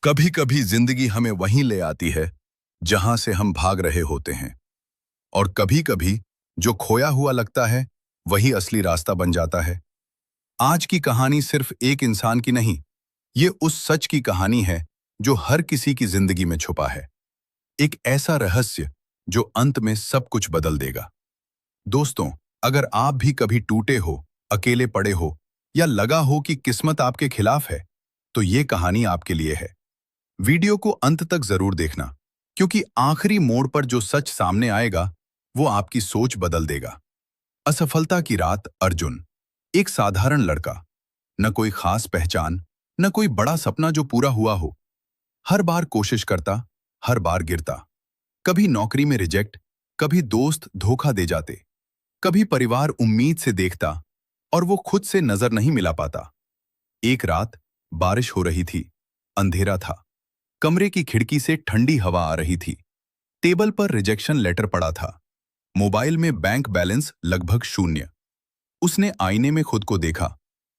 कभी कभी जिंदगी हमें वहीं ले आती है जहां से हम भाग रहे होते हैं। और कभी कभी जो खोया हुआ लगता है वही असली रास्ता बन जाता है। आज की कहानी सिर्फ एक इंसान की नहीं, ये उस सच की कहानी है जो हर किसी की जिंदगी में छुपा है। एक ऐसा रहस्य जो अंत में सब कुछ बदल देगा। दोस्तों, अगर आप भी कभी टूटे हो, अकेले पड़े हो या लगा हो कि किस्मत आपके खिलाफ है, तो ये कहानी आपके लिए है। वीडियो को अंत तक जरूर देखना, क्योंकि आखिरी मोड़ पर जो सच सामने आएगा वो आपकी सोच बदल देगा। असफलता की रात। अर्जुन एक साधारण लड़का, न कोई खास पहचान, न कोई बड़ा सपना जो पूरा हुआ हो। हर बार कोशिश करता, हर बार गिरता। कभी नौकरी में रिजेक्ट, कभी दोस्त धोखा दे जाते, कभी परिवार उम्मीद से देखता और वो खुद से नजर नहीं मिला पाता। एक रात बारिश हो रही थी, अंधेरा था। कमरे की खिड़की से ठंडी हवा आ रही थी। टेबल पर रिजेक्शन लेटर पड़ा था। मोबाइल में बैंक बैलेंस लगभग शून्य। उसने आईने में खुद को देखा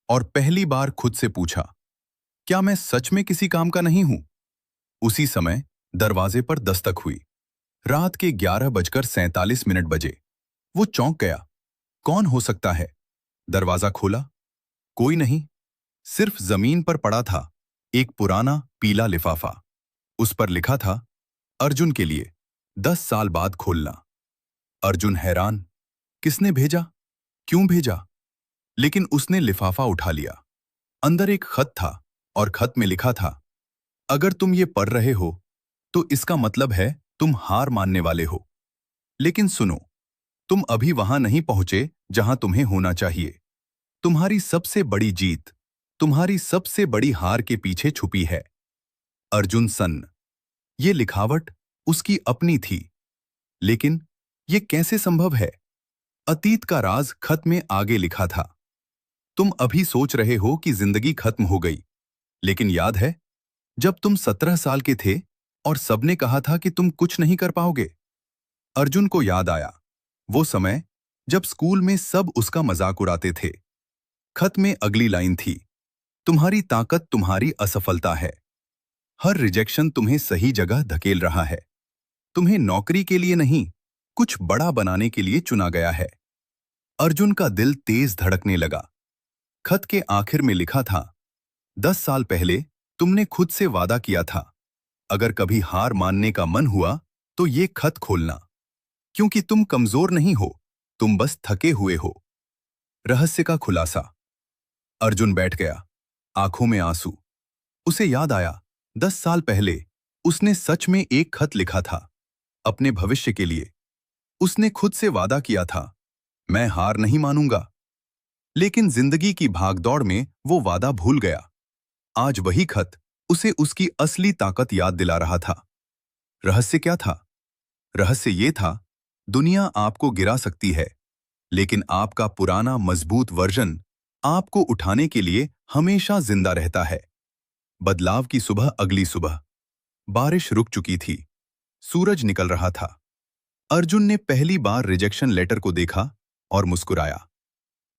और पहली बार खुद से पूछा, क्या मैं सच में किसी काम का नहीं हूं? उसी समय दरवाजे पर दस्तक हुई। रात के 11:47 बजे। वो चौंक गया। कौन हो सकता है? दरवाजा खोला। कोई नहीं, सिर्फ जमीन पर पड़ा था एक पुराना पीला लिफाफा। उस पर लिखा था, अर्जुन के लिए, 10 साल बाद खोलना। अर्जुन हैरान, किसने भेजा, क्यों भेजा? लेकिन उसने लिफाफा उठा लिया। अंदर एक खत था और खत में लिखा था, अगर तुम ये पढ़ रहे हो तो इसका मतलब है तुम हार मानने वाले हो। लेकिन सुनो, तुम अभी वहां नहीं पहुंचे जहां तुम्हें होना चाहिए। तुम्हारी सबसे बड़ी जीत, तुम्हारी सबसे बड़ी हार के पीछे छुपी है। अर्जुन सन्न। ये लिखावट उसकी अपनी थी, लेकिन ये कैसे संभव है? अतीत का राज खत में आगे लिखा था, तुम अभी सोच रहे हो कि जिंदगी खत्म हो गई, लेकिन याद है जब तुम 17 साल के थे और सबने कहा था कि तुम कुछ नहीं कर पाओगे? अर्जुन को याद आया वो समय जब स्कूल में सब उसका मजाक उड़ाते थे। खत में अगली लाइन थी, तुम्हारी ताकत तुम्हारी असफलता है। हर रिजेक्शन तुम्हें सही जगह धकेल रहा है। तुम्हें नौकरी के लिए नहीं, कुछ बड़ा बनाने के लिए चुना गया है। अर्जुन का दिल तेज धड़कने लगा। खत के आखिर में लिखा था, 10 साल पहले तुमने खुद से वादा किया था, अगर कभी हार मानने का मन हुआ तो ये खत खोलना, क्योंकि तुम कमजोर नहीं हो, तुम बस थके हुए हो। रहस्य का खुलासा। अर्जुन बैठ गया, आंखों में आंसू। उसे याद आया, 10 साल पहले उसने सच में एक खत लिखा था, अपने भविष्य के लिए। उसने खुद से वादा किया था, मैं हार नहीं मानूंगा। लेकिन जिंदगी की भागदौड़ में वो वादा भूल गया। आज वही खत उसे उसकी असली ताकत याद दिला रहा था। रहस्य क्या था? रहस्य ये था, दुनिया आपको गिरा सकती है, लेकिन आपका पुराना मजबूत वर्जन आपको उठाने के लिए हमेशा जिंदा रहता है। बदलाव की सुबह। अगली सुबह बारिश रुक चुकी थी, सूरज निकल रहा था। अर्जुन ने पहली बार रिजेक्शन लेटर को देखा और मुस्कुराया।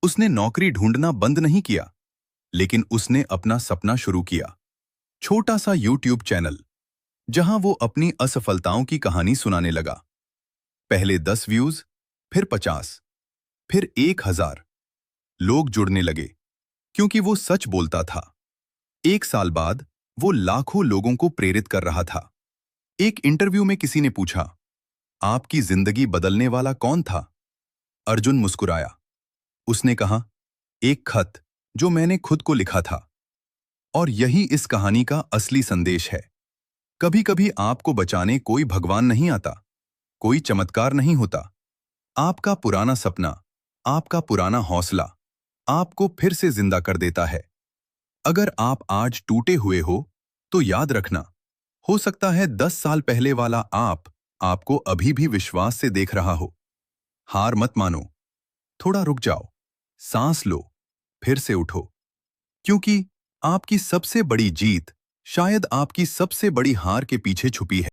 उसने नौकरी ढूंढना बंद नहीं किया, लेकिन उसने अपना सपना शुरू किया। छोटा सा यूट्यूब चैनल, जहां वो अपनी असफलताओं की कहानी सुनाने लगा। पहले 10 व्यूज, फिर 50, फिर 1000। लोग जुड़ने लगे, क्योंकि वो सच बोलता था। एक साल बाद वो लाखों लोगों को प्रेरित कर रहा था। एक इंटरव्यू में किसी ने पूछा, आपकी जिंदगी बदलने वाला कौन था? अर्जुन मुस्कुराया। उसने कहा, एक खत जो मैंने खुद को लिखा था। और यही इस कहानी का असली संदेश है। कभी कभी आपको बचाने कोई भगवान नहीं आता, कोई चमत्कार नहीं होता। आपका पुराना सपना, आपका पुराना हौसला आपको फिर से जिंदा कर देता है। अगर आप आज टूटे हुए हो तो याद रखना, हो सकता है 10 साल पहले वाला आप आपको अभी भी विश्वास से देख रहा हो। हार मत मानो, थोड़ा रुक जाओ, सांस लो, फिर से उठो, क्योंकि आपकी सबसे बड़ी जीत शायद आपकी सबसे बड़ी हार के पीछे छुपी है।